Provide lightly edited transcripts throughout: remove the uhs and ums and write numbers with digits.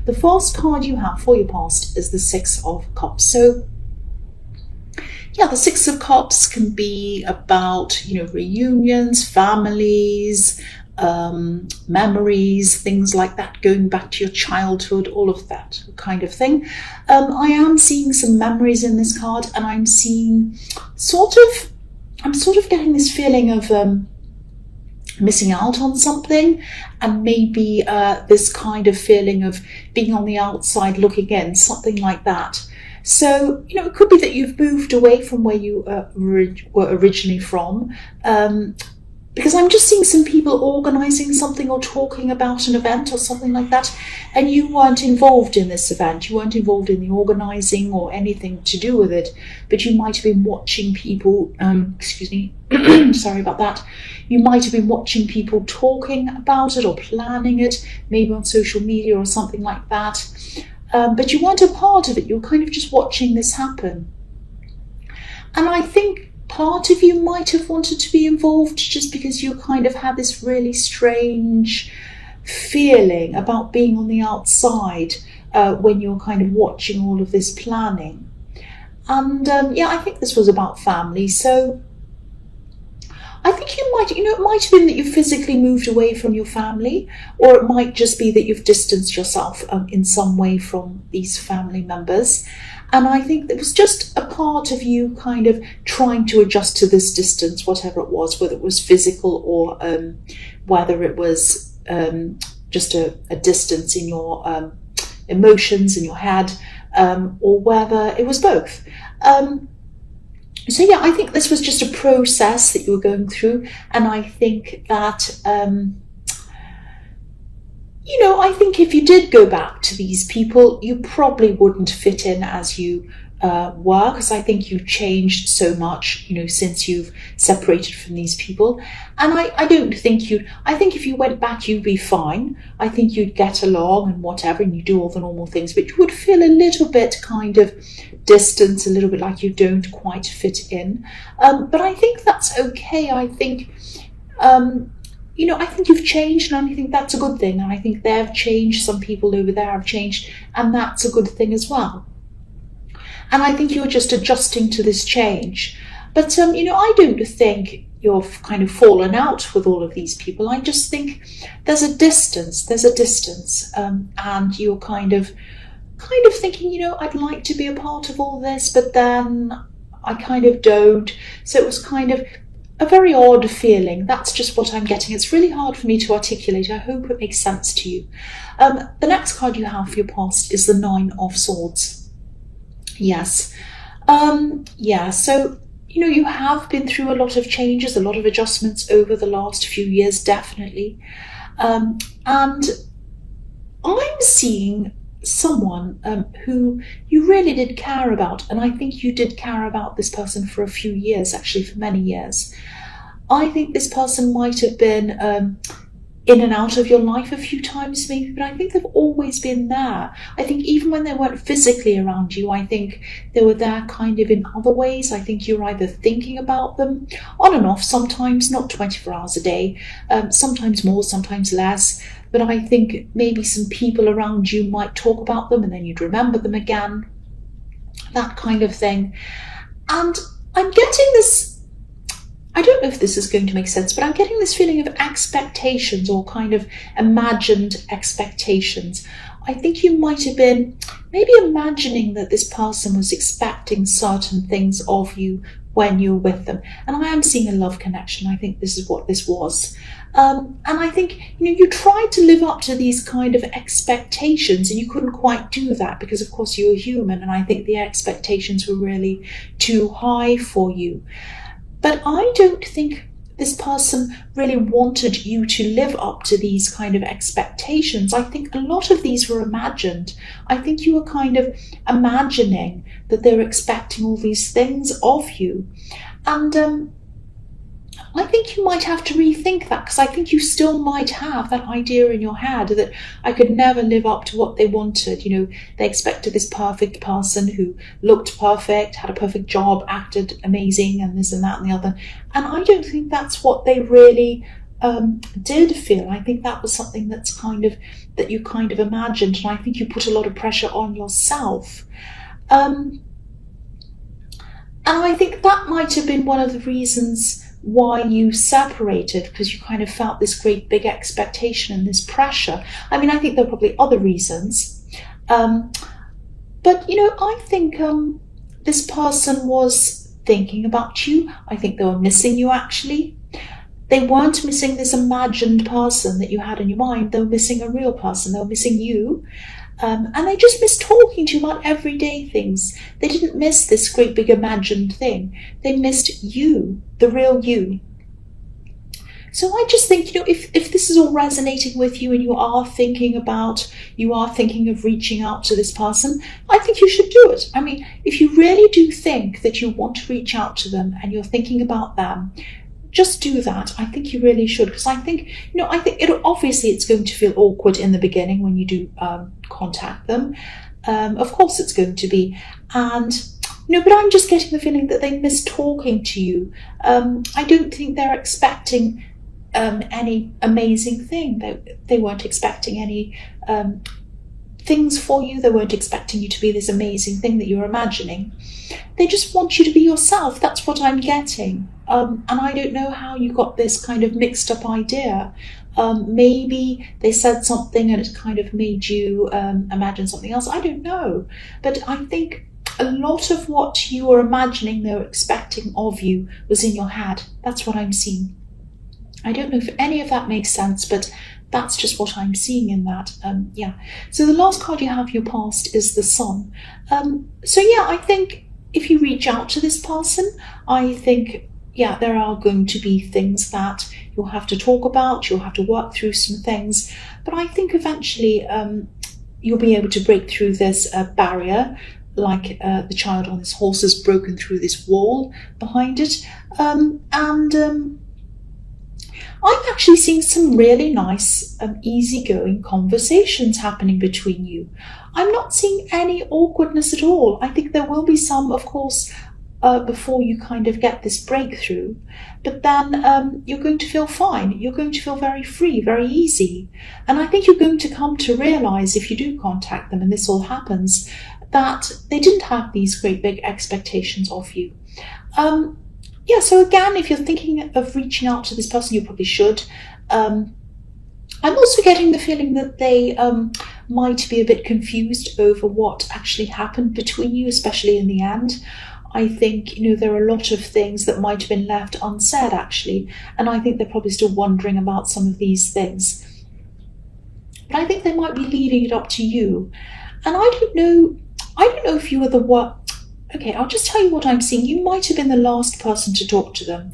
the first card you have for your past is the Six of Cups. So yeah, the Six of Cups can be about, reunions, families, memories, things like that, going back to your childhood, all of that kind of thing. I am seeing some memories in this card, and I'm seeing I'm sort of getting this feeling of missing out on something, and maybe this kind of feeling of being on the outside looking in, something like that. So, it could be that you've moved away from where you were originally from, because I'm just seeing some people organising something or talking about an event or something like that, and you weren't involved in this event. You weren't involved in the organising or anything to do with it, but you might have been watching people, sorry about that. You might have been watching people talking about it or planning it, maybe on social media or something like that. But you weren't a part of it. You're kind of just watching this happen. And I think part of you might have wanted to be involved just because you kind of had this really strange feeling about being on the outside when you're kind of watching all of this planning. And I think this was about family. So I think you might, it might have been that you physically moved away from your family, or it might just be that you've distanced yourself in some way from these family members. And I think it was just a part of you kind of trying to adjust to this distance, whatever it was, whether it was physical or whether it was just a distance in your emotions, in your head, or whether it was both. So yeah, I think this was just a process that you were going through, and I think that, I think if you did go back to these people, you probably wouldn't fit in as you were, because I think you've changed so much, since you've separated from these people. And I don't think I think if you went back, you'd be fine. I think you'd get along and whatever, and you do all the normal things, but you would feel a little bit kind of distance, a little bit like you don't quite fit in. But I think that's okay. I think, I think you've changed, and I think that's a good thing. And I think they've changed. Some people over there have changed, and that's a good thing as well. And I think you're just adjusting to this change. But, I don't think you've kind of fallen out with all of these people. I just think there's a distance, and you're kind of thinking, I'd like to be a part of all this, but then I kind of don't. So it was kind of a very odd feeling. That's just what I'm getting. It's really hard for me to articulate. I hope it makes sense to you. The next card you have for your past is the Nine of Swords. Yes. So, you have been through a lot of changes, a lot of adjustments over the last few years, definitely. And I'm seeing someone who you really did care about, and I think you did care about this person for a few years, actually for many years. I think this person might have been in and out of your life a few times maybe, but I think they've always been there. I think even when they weren't physically around you, I think they were there kind of in other ways. I think you're either thinking about them on and off, sometimes not 24 hours a day, sometimes more, sometimes less. But I think maybe some people around you might talk about them and then you'd remember them again, that kind of thing. And I'm getting this, I don't know if this is going to make sense, but I'm getting this feeling of expectations, or kind of imagined expectations. I think you might have been maybe imagining that this person was expecting certain things of you when you're with them. And I am seeing a love connection. I think this is what this was. And I think, you tried to live up to these kind of expectations, and you couldn't quite do that because, of course, you're human. And I think the expectations were really too high for you. But I don't think this person really wanted you to live up to these kind of expectations. I think a lot of these were imagined. I think you were kind of imagining that they were expecting all these things of you. And I think you might have to rethink that, because I think you still might have that idea in your head that I could never live up to what they wanted. They expected this perfect person who looked perfect, had a perfect job, acted amazing, and this and that and the other. And I don't think that's what they really did feel. I think that was something that you kind of imagined, and I think you put a lot of pressure on yourself. And I think that might have been one of the reasons why you separated, because you kind of felt this great big expectation and this pressure. I mean, I think there are probably other reasons. But, I think this person was thinking about you. I think they were missing you, actually. They weren't missing this imagined person that you had in your mind. They were missing a real person. They were missing you. And they just missed talking to you about everyday things. They didn't miss this great big imagined thing. They missed you, the real you. So I just think, if this is all resonating with you and you are thinking of reaching out to this person, I think you should do it. I mean, if you really do think that you want to reach out to them and you're thinking about them, just do that. I think you really should, because I think obviously it's going to feel awkward in the beginning when you do contact them. Of course it's going to be. And, but I'm just getting the feeling that they miss talking to you. I don't think they're expecting any amazing thing. They weren't expecting any things for you. They weren't expecting you to be this amazing thing that you're imagining. They just want you to be yourself. That's what I'm getting. And I don't know how you got this kind of mixed up idea. Maybe they said something and it kind of made you imagine something else. I don't know. But I think a lot of what you were imagining they were expecting of you was in your head. That's what I'm seeing. I don't know if any of that makes sense, but that's just what I'm seeing in that. So the last card you have your past is the Sun. I think if you reach out to this person, I think, there are going to be things that you'll have to talk about. You'll have to work through some things. But I think eventually you'll be able to break through this barrier, like the child on this horse has broken through this wall behind it. I'm actually seeing some really nice, easygoing conversations happening between you. I'm not seeing any awkwardness at all. I think there will be some, of course, before you kind of get this breakthrough. But then you're going to feel fine. You're going to feel very free, very easy. And I think you're going to come to realize, if you do contact them and this all happens, that they didn't have these great big expectations of you. So again, if you're thinking of reaching out to this person, you probably should. I'm also getting the feeling that they might be a bit confused over what actually happened between you, especially in the end. I think, there are a lot of things that might have been left unsaid, actually. And I think they're probably still wondering about some of these things. But I think they might be leaving it up to you. And I don't know if you were the one. Okay, I'll just tell you what I'm seeing. You might have been the last person to talk to them.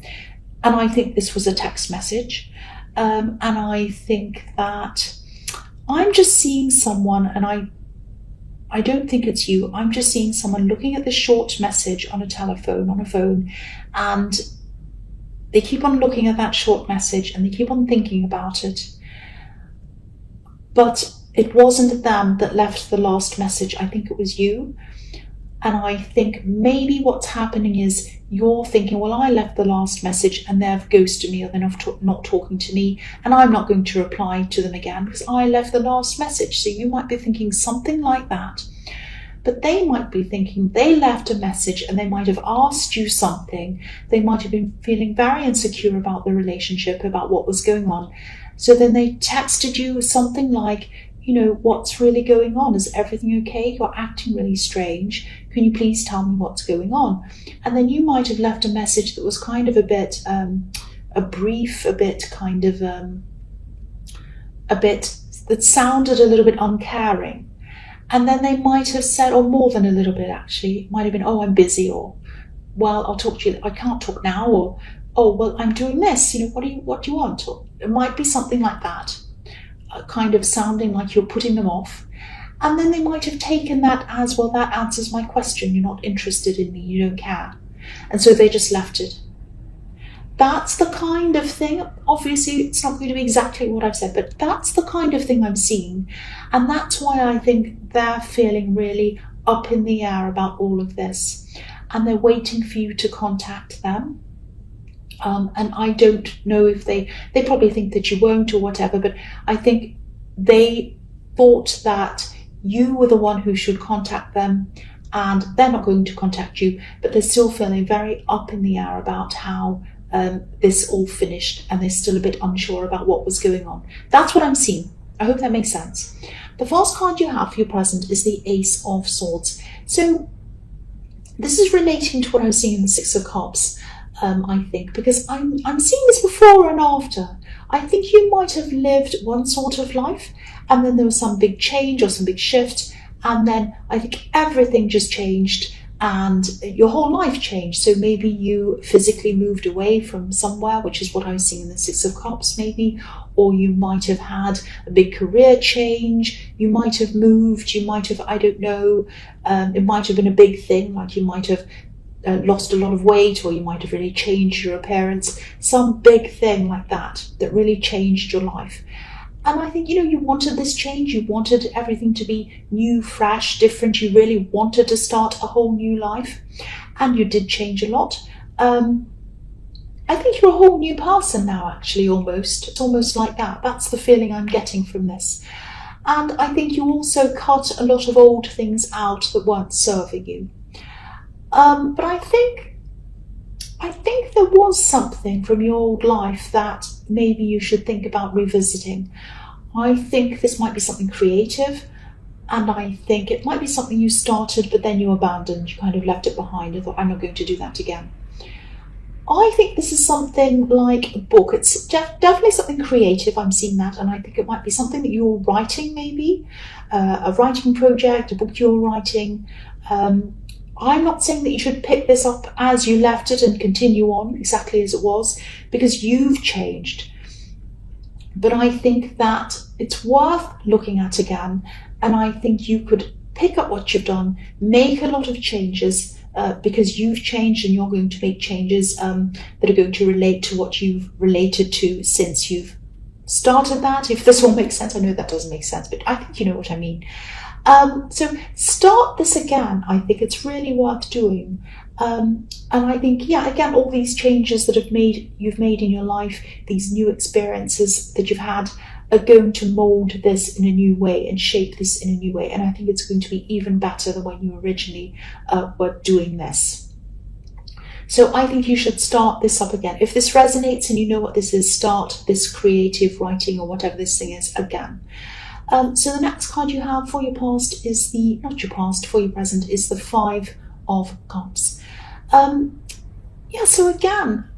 And I think this was a text message. And I think that I'm just seeing someone, and I don't think it's you. I'm just seeing someone looking at this short message on a phone, and they keep on looking at that short message and they keep on thinking about it. But it wasn't them that left the last message. I think it was you. And I think maybe what's happening is you're thinking, well, I left the last message and they've ghosted me, or they're not talking to me, and I'm not going to reply to them again because I left the last message. So you might be thinking something like that. But they might be thinking they left a message and they might have asked you something. They might have been feeling very insecure about the relationship, about what was going on. So then they texted you something like, what's really going on? Is everything okay? You're acting really strange. Can you please tell me what's going on? And then you might have left a message that was kind of a bit that sounded a little bbit uncaring. And then they might have said, or more than a little bit actually, it might have been, oh, I'm busy, or, well, I'll talk to you, I can't talk now, or, oh, well, I'm doing this, what do you want? Or it might be something like that. Kind of sounding like you're putting them off. And then they might have taken that as, well, that answers my question. You're not interested in me. You don't care. And so they just left it. That's the kind of thing. Obviously, it's not going to be exactly what I've said, but that's the kind of thing I'm seeing. And that's why I think they're feeling really up in the air about all of this. And they're waiting for you to contact them. And I don't know if they probably think that you won't or whatever, but I think they thought that you were the one who should contact them, and they're not going to contact you, but they're still feeling very up in the air about how this all finished, and they're still a bit unsure about what was going on. That's what I'm seeing. I hope that makes sense. The first card you have for your present is the Ace of Swords. So this is relating to what I'm seeing in the Six of Cups, I think, because I'm seeing this before and after. I think you might have lived one sort of life, and then there was some big change or some big shift, and then I think everything just changed and your whole life changed. So maybe you physically moved away from somewhere, which is what I was seeing in the Six of Cups maybe, or you might have had a big career change, you might have moved, you might have, I don't know, it might have been a big thing, like you might have lost a lot of weight, or you might have really changed your appearance, some big thing like that really changed your life. And I think, you wanted this change, you wanted everything to be new, fresh, different, you really wanted to start a whole new life, and you did change a lot. I think you're a whole new person now, actually, almost. It's almost like that. That's the feeling I'm getting from this. And I think you also cut a lot of old things out that weren't serving you. But I think there was something from your old life that maybe you should think about revisiting. I think this might be something creative, and I think it might be something you started but then you abandoned, you kind of left it behind and thought, I'm not going to do that again. I think this is something like a book. It's definitely something creative, I'm seeing that, and I think it might be something that you're writing, maybe a writing project, a book you're writing. I'm not saying that you should pick this up as you left it and continue on exactly as it was, because you've changed. But I think that it's worth looking at again, and I think you could pick up what you've done, make a lot of changes, because you've changed, and you're going to make changes that are going to relate to what you've related to since you've started that. If this all makes sense, I know that doesn't make sense, but I think you know what I mean. So start this again. I think it's really worth doing. And I think, yeah, again, all these changes that you've made in your life, these new experiences that you've had, are going to mold this in a new way and shape this in a new way. And I think it's going to be even better than when you originally were doing this. So I think you should start this up again. If this resonates and you know what this is, start this creative writing or whatever this thing is again. So the next card you have for your past is for your present is the Five of Cups. So again,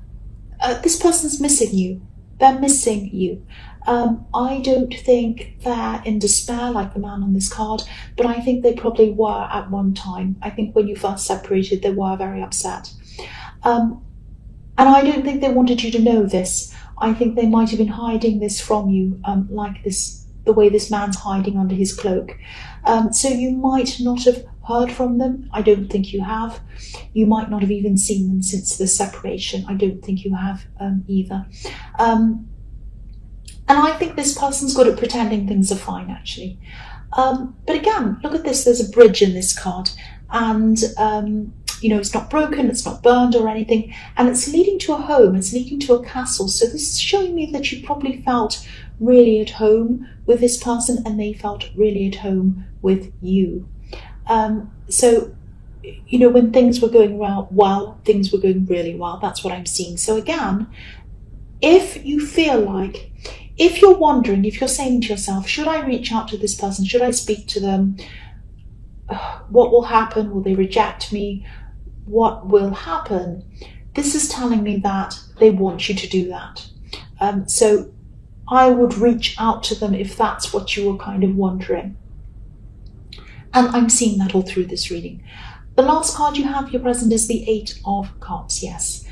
this person's missing you. They're missing you. I don't think they're in despair like the man on this card, but I think they probably were at one time. I think when you first separated, they were very upset. And I don't think they wanted you to know this. I think they might have been hiding this from you, like this, the way this man's hiding under his cloak. So you might not have heard from them. I don't think you have. You might not have even seen them since the separation. I don't think you have either. And I think this person's good at pretending things are fine, actually. But again, look at this. There's a bridge in this card, and it's not broken, it's not burned or anything, and it's leading to a home, it's leading to a castle. So this is showing me that you probably felt really at home with this person, and they felt really at home with you. So when things were going well, things were going really well. That's what I'm seeing. So again, if you're wondering, if you're saying to yourself, should I reach out to this person? Should I speak to them? What will happen? Will they reject me? What will happen? This is telling me that they want you to do that. So I would reach out to them if that's what you were kind of wondering. And I'm seeing that all through this reading. The last card you have, your present, is the Eight of Cups, yes.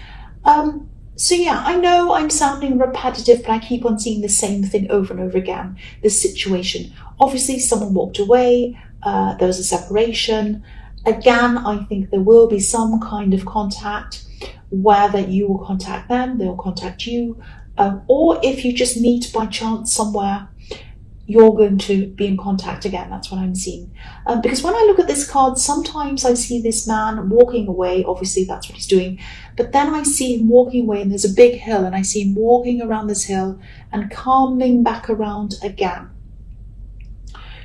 So yeah, I know I'm sounding repetitive, but I keep on seeing the same thing over and over again, this situation. Obviously, someone walked away, there was a separation. Again, I think there will be some kind of contact, whether you will contact them, they'll contact you, or if you just meet by chance somewhere, you're going to be in contact again. That's what I'm seeing. Because when I look at this card, sometimes I see this man walking away. Obviously, that's what he's doing. But then I see him walking away, and there's a big hill, and I see him walking around this hill and coming back around again.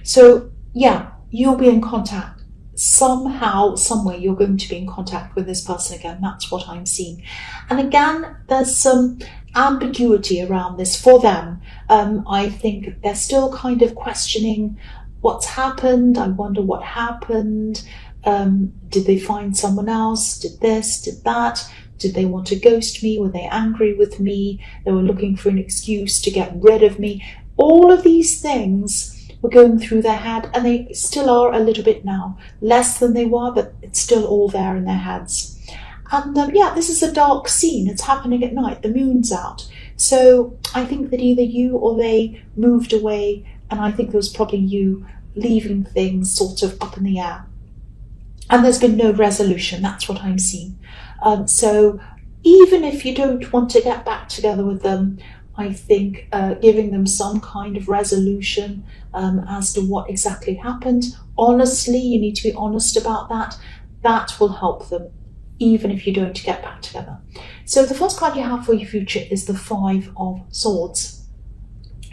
So, yeah, you'll be in contact. Somehow, someway, you're going to be in contact with this person again. That's what I'm seeing. And again, there's some ambiguity around this for them. I think they're still kind of questioning what's happened. I wonder what happened. Did they find someone else? Did this? Did that? Did they want to ghost me? Were they angry with me? They were looking for an excuse to get rid of me. All of these things were going through their head, and they still are a little bit now. Less than they were, but it's still all there in their heads. And yeah, this is a dark scene. It's happening at night. The moon's out. So I think that either you or they moved away, and I think it was probably you leaving things sort of up in the air. And there's been no resolution. That's what I'm seeing. So even if you don't want to get back together with them, I think giving them some kind of resolution as to what exactly happened. Honestly, you need to be honest about that. That will help them, even if you don't get back together. So the first card you have for your future is the Five of Swords.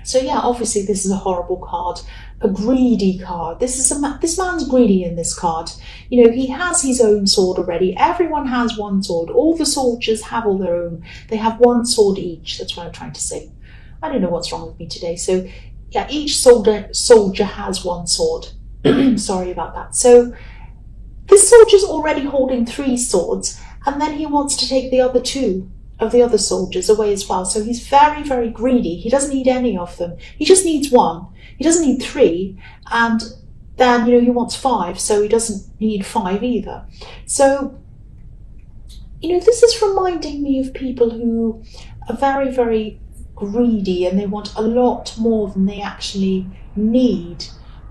So yeah, obviously this is a horrible card, a greedy card. This man's greedy in this card. You know, he has his own sword already. Everyone has one sword. All the soldiers have all their own. They have one sword each. That's what I'm trying to say. I don't know what's wrong with me today. So yeah, each soldier has one sword. Sorry about that. So this soldier's already holding 3 swords, and then he wants to take the other 2 of the other soldiers away as well. So he's very, very greedy. He doesn't need any of them. He just needs 1. He doesn't need 3, and then, you know, he wants 5, so he doesn't need 5 either. So, you know, this is reminding me of people who are very, very greedy, and they want a lot more than they actually need.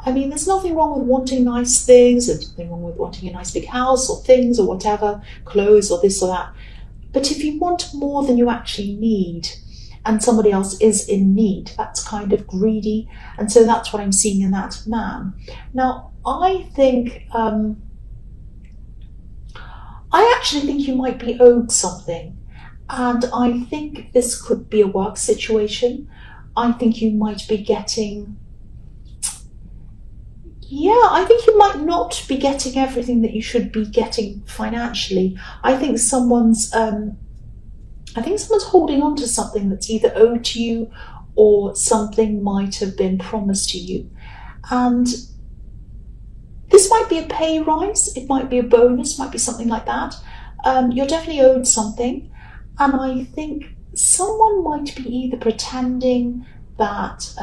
I mean, there's nothing wrong with wanting nice things, there's nothing wrong with wanting a nice big house or things or whatever, clothes or this or that. But if you want more than you actually need, and somebody else is in need, that's kind of greedy. And so that's what I'm seeing in that man. Now, I think, I actually think you might be owed something. And I think this could be a work situation. I think you might be getting, I think you might not be getting everything that you should be getting financially. I think someone's holding on to something that's either owed to you, or something might have been promised to you. And this might be a pay rise, it might be a bonus, might be something like that. You're definitely owed something. And I think someone might be either pretending that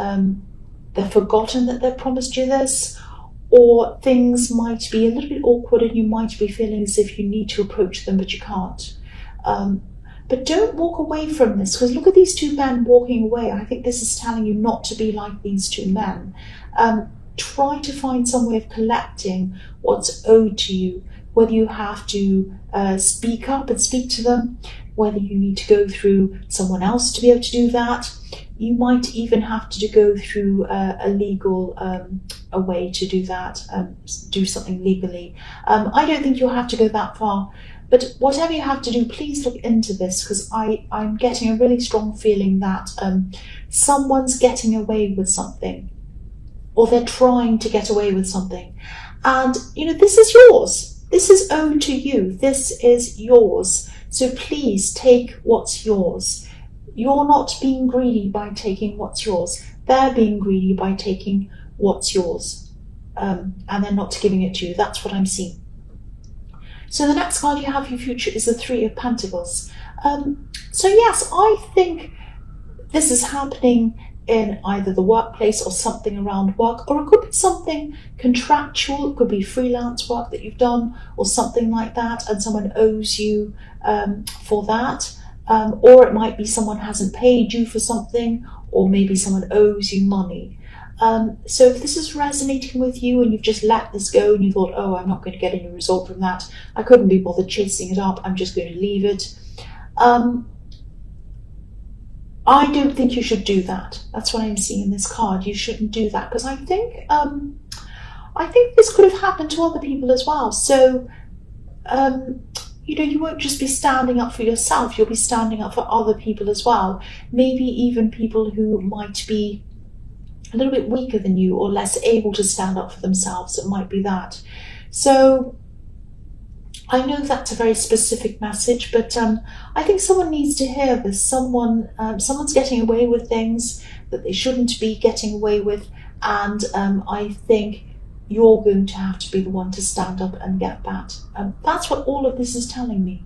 they've forgotten that they've promised you this, or things might be a little bit awkward and you might be feeling as if you need to approach them, but you can't. But don't walk away from this, because look at these 2 men walking away. I think this is telling you not to be like these 2 men. Try to find some way of collecting what's owed to you, whether you have to speak up and speak to them, whether you need to go through someone else to be able to do that. You might even have to go through a legal a way to do that, do something legally. I don't think you'll have to go that far, but whatever you have to do, please look into this, because I'm getting a really strong feeling that someone's getting away with something, or they're trying to get away with something. And, you know, this is yours. This is owed to you. This is yours. So please take what's yours. You're not being greedy by taking what's yours. They're being greedy by taking what's yours. And they're not giving it to you. That's what I'm seeing. So the next card you have for your future is the Three of Pentacles. So yes, I think this is happening in either the workplace or something around work, or it could be something contractual. It could be freelance work that you've done or something like that, and someone owes you for that. Or it might be someone hasn't paid you for something, or maybe someone owes you money. So if this is resonating with you and you've just let this go and you thought, oh, I'm not going to get any result from that, I couldn't be bothered chasing it up, I'm just going to leave it. I don't think you should do that. That's what I'm seeing in this card. You shouldn't do that, because I think this could have happened to other people as well. So, you won't just be standing up for yourself, you'll be standing up for other people as well. Maybe even people who might be a little bit weaker than you or less able to stand up for themselves. It might be that. So I know that's a very specific message, but I think someone needs to hear this. Someone's getting away with things that they shouldn't be getting away with, and I think you're going to have to be the one to stand up and get that. That's what all of this is telling me.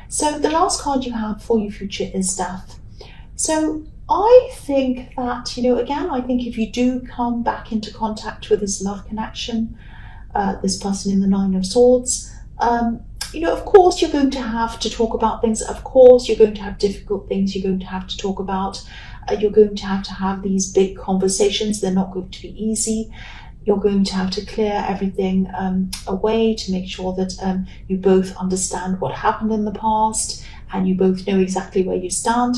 So the last card you have for your future is Death. So I think that, again, I think if you do come back into contact with this love connection, this person in the Nine of Swords, of course you're going to have to talk about things. Of course you're going to have difficult things you're going to have to talk about. You're going to have these big conversations. They're not going to be easy. You're going to have to clear everything away to make sure that you both understand what happened in the past and you both know exactly where you stand.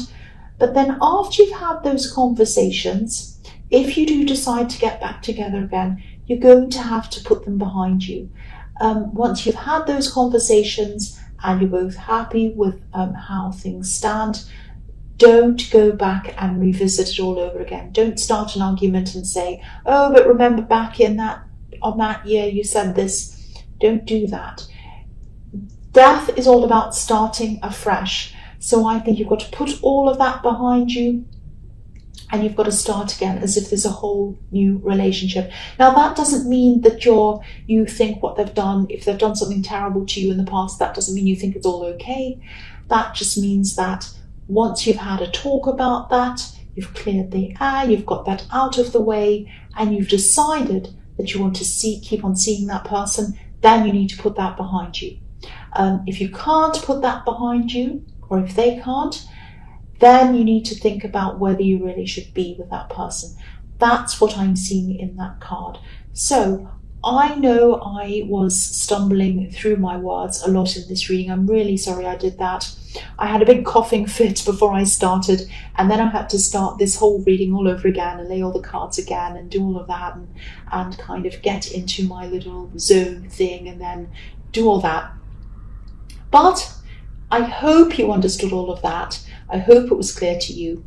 But then after you've had those conversations, if you do decide to get back together again, you're going to have to put them behind you. Once you've had those conversations and you're both happy with how things stand, don't go back and revisit it all over again. Don't start an argument and say, oh, but remember back on that year you said this. Don't do that. Death is all about starting afresh. So I think you've got to put all of that behind you and you've got to start again as if there's a whole new relationship. Now that doesn't mean that you think what they've done, if they've done something terrible to you in the past, that doesn't mean you think it's all okay. That just means that once you've had a talk about that, you've cleared the air, you've got that out of the way, and you've decided that you want to keep on seeing that person, then you need to put that behind you. If you can't put that behind you, or if they can't, then you need to think about whether you really should be with that person. That's what I'm seeing in that card. So I know I was stumbling through my words a lot in this reading. I'm really sorry I did that. I had a big coughing fit before I started, and then I had to start this whole reading all over again and lay all the cards again and do all of that and kind of get into my little zone thing and then do all that. But I hope you understood all of that. I hope it was clear to you.